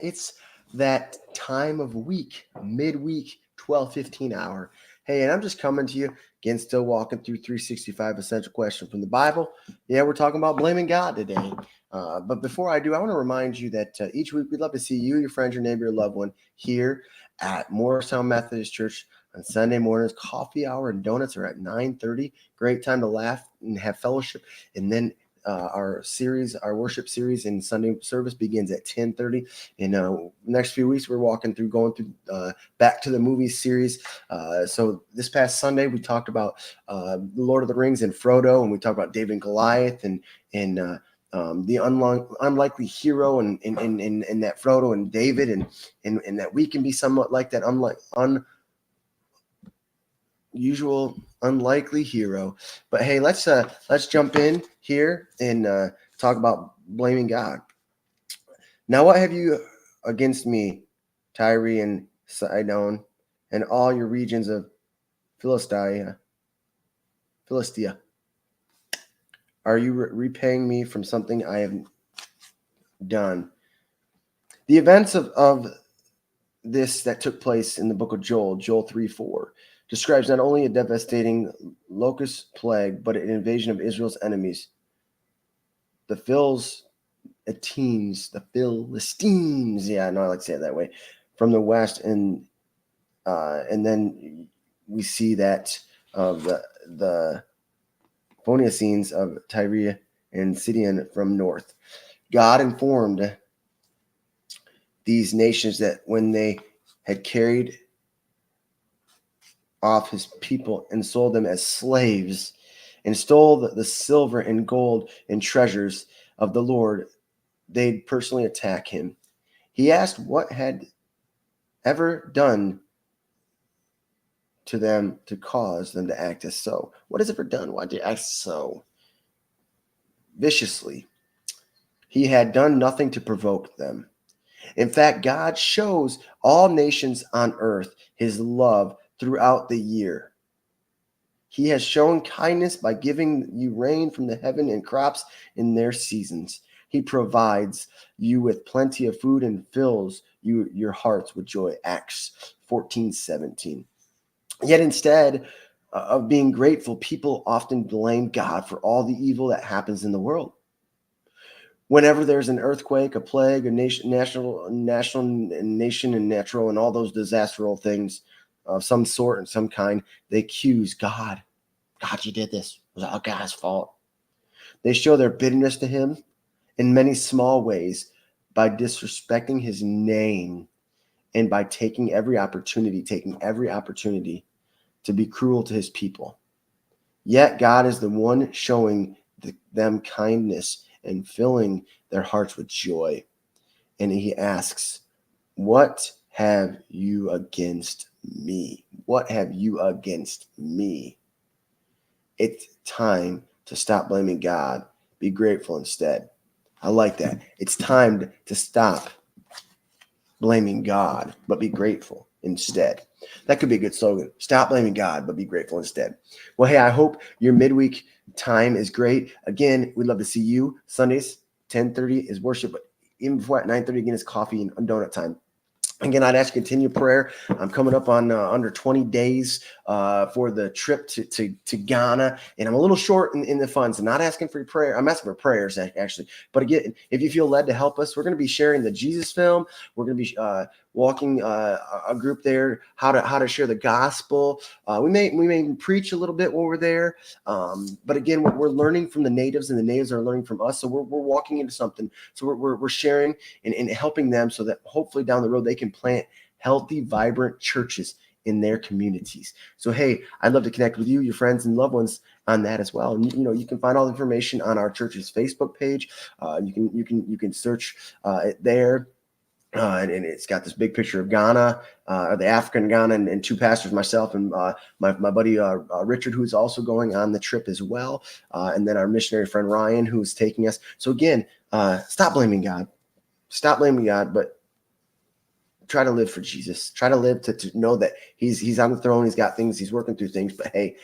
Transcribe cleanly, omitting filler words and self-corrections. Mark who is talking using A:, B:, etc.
A: It's that time of week, midweek, 12:15 hour. Hey, and I'm just coming to you again, still walking through 365 essential questions from the Bible. Yeah, we're talking about blaming God today. But before I do, I want to remind you that each week we'd love to see you, your friends, your neighbor, your loved one here at Morristown Methodist Church on Sunday mornings. Coffee hour and donuts are at 9:30. Great time to laugh and have fellowship. And then our worship series in Sunday service begins at 10:30. In next few weeks, we're going through Back to the Movies series. So this past Sunday, we talked about the Lord of the Rings and Frodo, and we talked about David and Goliath, and the unlikely hero, and that Frodo and David, and that we can be somewhat like that usual unlikely hero. But hey, let's jump in here and talk about blaming God. Now, what have you against me, Tyre and Sidon, and all your regions of Philistia? Are you repaying me from something I have done? The events of this that took place in the book of Joel 3:4, describes not only a devastating locust plague, but an invasion of Israel's enemies, the Philistines. Yeah, I know I like to say it that way, from the west, and then we see that of the Phoenicians of Tyre and Sidon from north. God informed these nations that when they had carried off his people and sold them as slaves and stole the silver and gold and treasures of the Lord, they'd personally attack him. He asked what had ever done to them to cause them to act as so. What has ever done? Why did they act so viciously? He had done nothing to provoke them. In fact, God shows all nations on earth his love throughout the year. He has shown kindness by giving you rain from the heaven and crops in their seasons. He provides you with plenty of food and fills your hearts with joy. Acts 14:17. Yet instead of being grateful, people often blame God for all the evil that happens in the world. Whenever there's an earthquake, a plague, a national, nation, and natural, and all those disastrous things of some sort and some kind, they accuse God. God, you did this. It was all God's fault. They show their bitterness to him in many small ways by disrespecting his name and by taking every opportunity to be cruel to his people. Yet God is the one showing them kindness and filling their hearts with joy. And he asks, what have you against me? What have you against me? It's time to stop blaming God. Be grateful instead. I like that. It's time to stop blaming God, but be grateful instead. That could be a good slogan. Stop blaming God, but be grateful instead. Well, hey, I hope your midweek time is great. Again, we'd love to see you. Sundays, 10:30 is worship, but even before at 9:30, again, is coffee and donut time. Again, I'd ask you to continue prayer. I'm coming up on under 20 days for the trip to Ghana, and I'm a little short in the funds. I'm not asking for your prayer. I'm asking for prayers, actually. But again, if you feel led to help us, we're going to be sharing the Jesus film. We're going to be walking a group there, how to share the gospel. We may preach a little bit while we're there. But again, we're learning from the natives, and the natives are learning from us. So we're walking into something. So we're sharing and helping them so that hopefully down the road they can plant healthy, vibrant churches in their communities. So, hey, I'd love to connect with you, your friends and loved ones on that as well. And, you can find all the information on our church's Facebook page. You can search it there. And it's got this big picture of Ghana, the African Ghana, and two pastors, myself and my buddy Richard, who's also going on the trip as well, and then our missionary friend Ryan, who's taking us. So again, stop blaming God, but try to live for Jesus. Try to live to know that he's on the throne. He's got things. He's working through things. But hey,